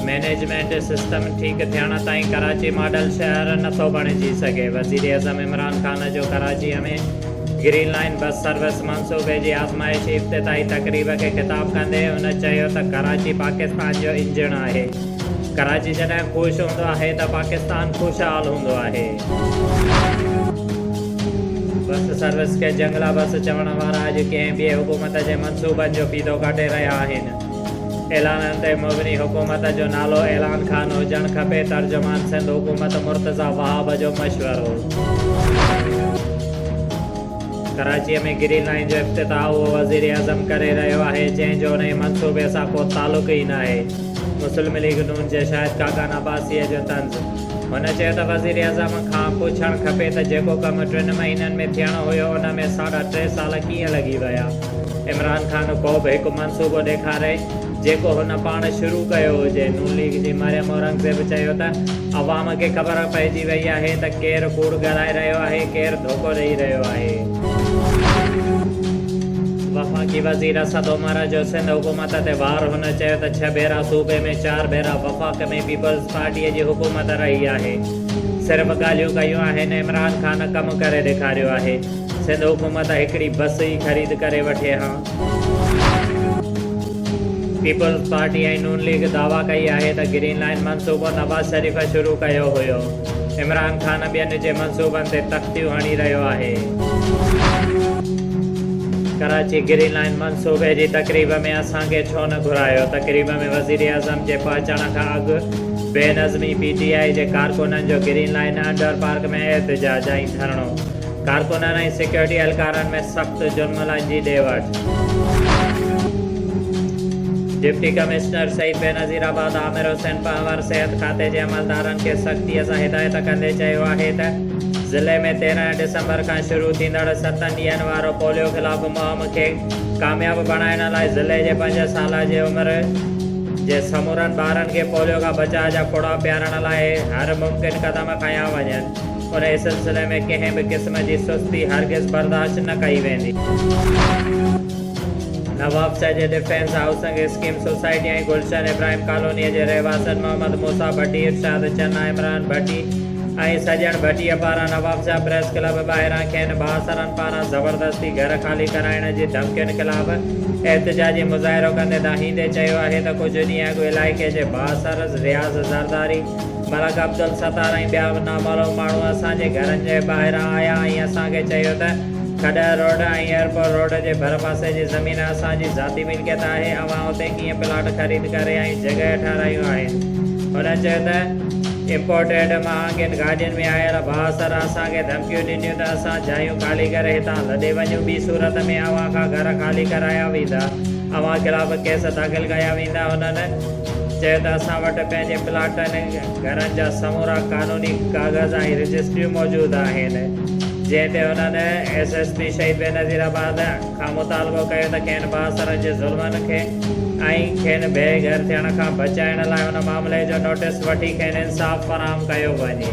Management system ठीक थियण ताईं कराची मॉडल शहर नथो बणिजी सघे। वज़ीर आज़म इमरान ख़ान जो कराचीअ में ग्रीन लाइन बस सर्विस मंसूबे जी आज़माइशी इफ़्तिताही तक़रीब खे ख़िताब कंदे हुन चयो त कराची पाकिस्तान जो इंजण आहे। कराची जॾहिं ख़ुशि हूंदो आहे त पाकिस्तान ख़ुशहाल हूंदो आहे। बस सर्विस खे जंगला बस चवण वारा अॼु कंहिं ॿिए हुकूमत जे मंसूबनि जो पीधो काटे रहिया आहिनि। ऐलाननि ते मुबनी हुकूमत जो नालो ऐलान ख़ान हुजणु खपे। तर्जुमान सिंध हुकूमत मुर्तज़ा वहाब जो मशवरो। कराचीअ में ग्रीन लाइन जो इफ़्तिताह उहो वज़ीर आज़म करे रहियो आहे जंहिंजो उन मंसूबे सां को तालुक़ ई न आहे। मुस्लिम लीग नून जे शाहिद काकान अब्बासीअ जो तंज़। हुन चयो त वज़ीर आज़म खां पुछणु खपे त जेको कमु 3 महीननि में थियणो हुयो उन में 3.5 साल कीअं लॻी विया। इमरान ख़ान को बि हिकु मंसूबो ॾेखारे जेको हुन पाण शुरू कयो हुजे। नून लीग जी मरियम औरंगज़ेब चयो त अवाम खे ख़बर पइजी वई आहे त केरु कूड़ ॻाल्हाए रहियो आहे, केरु धोखो ॾेई रहियो आहे। वफ़ाक़ी वज़ीर असद उमर जो सिंध हुकूमत ते वार। हुन चयो त 6 भेरा सूबे में 4 भेरा वफ़ाक़ में पीपल्स पार्टीअ जी हुकूमत रही आहे। सिर्फ़ु ॻाल्हियूं कयूं आहिनि, इमरान ख़ान कमु करे ॾेखारियो आहे। सिंध हुकूमत हिकिड़ी बस ई ख़रीद करे वठे हा। पीपल्स पार्टी ऐं नून लीग दावा कई आहे त ग्रीन लाइन मंसूबो नवाज़ शरीफ़ शुरू कयो हुयो। इमरान ख़ान ॿियनि जे मंसूबनि ते तख़्तियूं हणी रहियो आहे। कराची ग्रीन लाइन मंसूबे जी तक़रीब में असांखे छो न घुरायो। तक़रीब में वज़ीर आज़म जे पहुचण खां अॻु बेनज़मी PTI जे कारकुननि जो ग्रीन लाइन अंडर पार्क में एहतजाज ऐं धरणो। कारकुननि ऐं सिक्योरिटी एहलकारनि में सख़्त जुर्मनि जी ॾे वठि। डिप्टी कमिश्नर सईद बेनज़ीराबाद आमिर हुसैन पंवर सिहत खाते जे अमलदारनि खे सख़्तीअ सां हिदायत कंदे चयो आहे त ज़िले में 13 डिसंबर खां शुरू थींदड़ 7 ॾींहनि वारो पोलियो ख़िलाफ़ मुहिम खे कामयाबु बणाइण लाइ ज़िले जे 5 साल जे उमिरि जे समूरनि ॿारनि खे पोलियो खां बचाव जा पुड़ा पियारण लाइ हर मुमकिन क़दम खयां वञनि। उन सिलसिले में कंहिं बि क़िस्म जी सुस्ती हरगिज़ बर्दाश्त न कई वेंदी। नवाबशाह जे डिफेंस हाउसिंग स्कीम सोसाइटी ऐं गुलशन इब्राहिम कॉलोनीअ जे रहवासियुनि मोहम्मद मूसा भट्टी, इरशाद चन्ना, इमरान भट्टी ऐं सजण भट्टीअ पारां नवाबशाह प्रेस क्लब ॿाहिरां खेनि बासरनि पारां ज़बरदस्ती घर ख़ाली कराइण जी धमकियुनि ख़िलाफ़ एहतजाजी मुज़ाहिरो कंदे दाहींदे चयो आहे त कुझु ॾींहं अॻु इलाइक़े जे बासर रियाज़ ज़रदारी, मलक अब्दुल सतार ऐं ॿिया नामालूम माण्हू असांजे घरनि जे ॿाहिरां आया ऐं असांखे चयो त खडर रोड ऐं एयरपोर्ट रोड जे भर पासे जी ज़मीन असांजी ज़ाती मिल्कियत आहे। अवां हुते कीअं प्लाट ख़रीद करे ऐं जॻह ठारायूं आहिनि। हुन चयो त इम्पोर्टेड महांगनि गाॾियुनि में आयल बासर असांखे धमकियूं ॾिनियूं त असां जायूं ख़ाली करे हितां लॾे वञूं। ॿी सूरत में अवां खां घर ख़ाली कराया वेंदा, अवां ख़िलाफ़ केस दाख़िल कया वेंदा। हुननि चयो त असां वटि पंहिंजे प्लाटनि घरनि जा समूरा क़ानूनी कागज़ ऐं रजिस्ट्रियूं मौजूदु आहिनि। जंहिं ते हुननि SSP शहीद बेनज़ीराबाद खां मुतालबो कयो त खेनि बासर जे ज़ुल्मनि खे ऐं खेनि बेघर थियण खां बचाइण लाइ हुन मामले जो नोटिस वठी खेनि इंसाफ़ फ़राहम कयो वञे।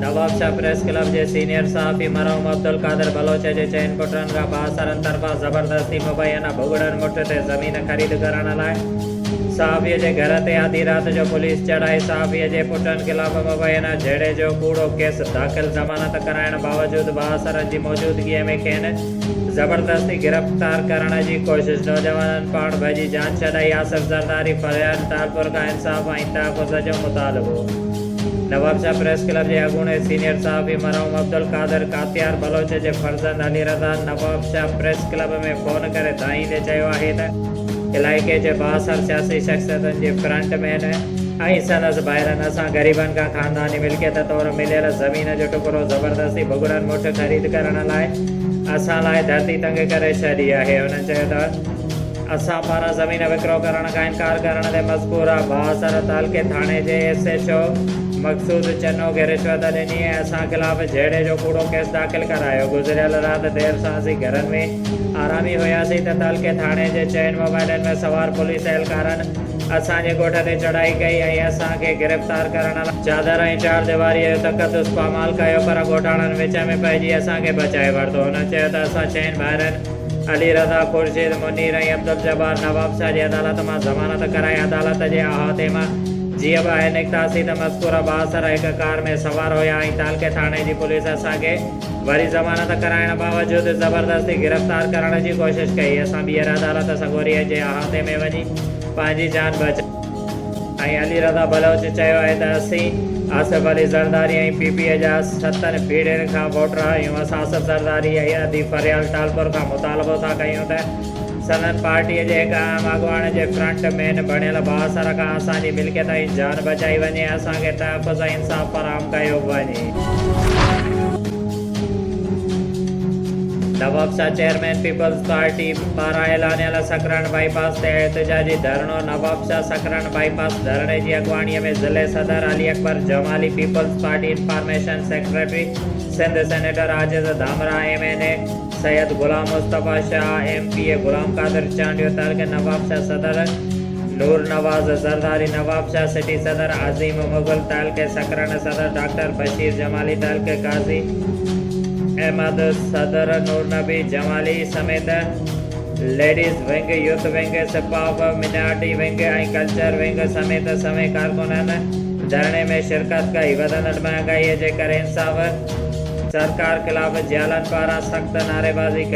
नवाबशाह प्रेस क्लब जे सीनियर सहाफ़ी मरहूम अब्दुल कादिर बलोच जे चइनि पुटनि खां बासरनि तरफ़ां ज़बरदस्ती मुबैना भुॻड़नि मुठ ते ज़मीन ख़रीद करण लाइ सहाफ़ीअ जे घर ते आधी राति जो पुलिस चढ़ाई। सहाफ़ीअ जे पुटनि ख़िलाफ़ मुबैना झेड़े जो कूड़ो केस दाख़िल। ज़मानत कराइण बावजूदि बासरनि जी मौजूदगीअ में खेनि ज़बरदस्ती गिरफ़्तार करण जी कोशिश। नौजवाननि पाण भॼी जान छॾाई। आसिफ ज़रदारी फरियाद तालपुर खां इंसाफ़ ऐं तहफ़ुज़ जो मुतालबो। नवाबशाह प्रेस क्लब जे अॻूणे सीनियर सहाफ़ी मरहूम अब्दुल कादिर कातियार बलोच जे फर्ज़ंद अली रज़ा नवाबशाह प्रेस क्लब में फ़ोन करे दाईंदे चयो आहे त इलाइक़े जे बासर सियासी शख़्सियतुनि जी फ्रंट मैन ऐं संदसि ॿाहिरनि असां ग़रीबनि खां ख़ानदानी मिल्कियत तौरु मिलियल ज़मीन जो टुकड़ो ज़बरदस्ती भुॻड़नि मुठ ख़रीद करण लाइ असां लाइ धरती तंग करे छॾी आहे। हुननि चयो त असां पारां ज़मीन विकिरो करण खां इनकार करण ते मज़कूर बासर तालुके थाणे जे SHO मक़सूद चन्नो खे रिश्वत ॾिनी ऐं असां ख़िलाफ़ झेड़े जो कूड़ो केस दाख़िल करायो। गुज़िरियल राति देरि सां असीं घरनि में आरामी हुयासीं त तालुके थाणे जे 4 मोबाइलनि में सवार पुलिस एहलकारनि असांजे ॻोठ ते चढ़ाई कई ऐं असांखे गिरफ़्तार करण लाइ चादर ऐं 4 दीवारीअ जो तक़दुस पामाल कयो, पर ॻोठाणनि विच में पइजी असांखे बचाए वरितो। हुन चयो त असां 4 ॿाहिरनि अली रज़ा खुर्शीद मुनीर ऐं अब्दुल जब्बार नवाब शाह जी अदालत मां ज़मानत कराए अदालत जे अहाते मां जीअं ॿाहिरि निकितासीं त मज़कूर बासर हिकु कार में सवार हुया ऐं तालके थाणे जी पुलिस असांखे वरी ज़मानत कराइण बावजूदि ज़बरदस्ती गिरफ़्तार करण जी कोशिशि कई। असां ॿीहर अदालत सगोरीअ जे अहाते में वञी पंहिंजी जान बचाई ऐं अली रज़ा बलोच चयो आहे त असीं आसिफ अली ज़रदारी ऐं PPA जा 7 पीढ़ियुनि खां वोटर आहियूं। असां आसिफ ज़रदारी ऐं अदी फरियाल टालपुर खां मुतालबो था कयूं त सनत पार्टीअ जे हिकु आम अॻुवान जे फ्रंट मेन बणियल बासर खां असांजी मिल्कियत ऐं जान बचाई वञे, असांखे तहफ़्फ़ुज़ ऐं इंसाफ़ फराहम कयो वञे। Nawab Shah chairman peoples party पारां ऐलानियल सकरन बाईपास ते एहतजाजी धरणो। नवाब शाह सकरन बाईपास धरणे जी अॻुवाणीअ में ज़िले सदर Ali Akbar Jamali, people's party information secretary Sindh senator Aajiz Dhamra, MNA Syed Ghulam Mustafa Shah, MPA Ghulam Qadir Chandio, तालके नवाब शाह सदर नूर नवाज ज़रदारी, नवाब शाह सिटी सदर अजीम मुगल, तालके सकरन सदर डॉक्टर बशीर जमाली, तालके काजी अहमद सदर नूर नबी जमाली समेत लेडीज़ विंग, यूथ विंग, सिपाह मिनारिटी विंग ऐं कल्चर विंग समेत समेत कारकुननि धरणे में शिरकत कई। वधंदड़ महांगाईअ जे करे इंसाफ़ सरकार ख़िलाफ़ जियालनि पारां सख़्त नारेबाज़ी कई।